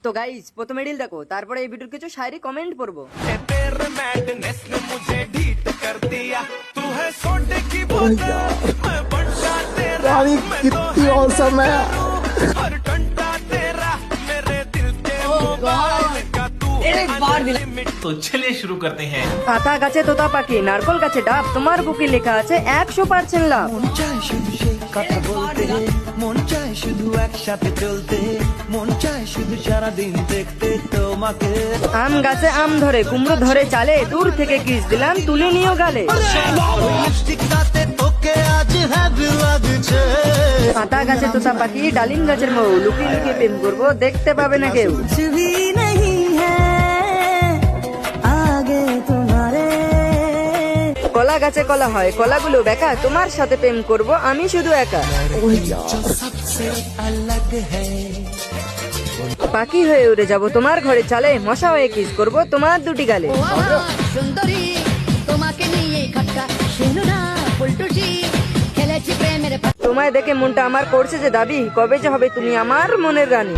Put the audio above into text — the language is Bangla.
তো গাইস প্রথমে রিল দেখো, তারপরে এই ভিডিওর কিছু শায়রি কমেন্ট পড়বো। तेरे मैडनेस ने मुझे ढीठ कर दिया तू है सोडे की बोतल मैं बंटा तेरा यानी कितनी औसम है। और टंटा तेरा मेरे दिल के मोबाइल का तू अनलिमिटेड। तो चलिए शुरू करते हैं। পাতা গাছে তোতা পাখি, নারকল গাছে ডাব, তোমার বুকে লেখা আছে 100% লাভ। মন চায় শুধু সেই কথা বলতে, মন চায় শুধু একসাথে চলতে, মন চায় শুধু সারাদিন দেখতে তোমাকে। আম গাছে আম ধরে, কুমড়ো ধরে চালে, দূর থেকে কিস দিলাম তুলে নিও গালে। লিপস্টিকটাতে তোকে আজ হ্যাপি লাগছে। পাতা গাছে তোতা পাখি, ডালিম গাছের মৌ, লুকিয়ে লুকিয়ে প্রেম করবো, দেখতে পাবে না কেউ। कुछ भी नहीं है आगे तुम्हारे। কলা গাছে কলা হয়, কলাগুলো বেকা, তোমার সাথে প্রেম করব আমি শুধু একা। सबसे अलग है পাখি হয়ে উড়ে যাব তোমার ঘরে চালে, মশা হয়ে কিস করব তোমার দুটি গালে। ও আমার সুন্দরী তোমাকে নিয়ে খটকা শুনো না ফুলটুসি খেলেছি প্রেমের তোমায় দেখে মনটা আমার করছে যে দাবি, কবে যে হবে তুমি আমার মনের রানী।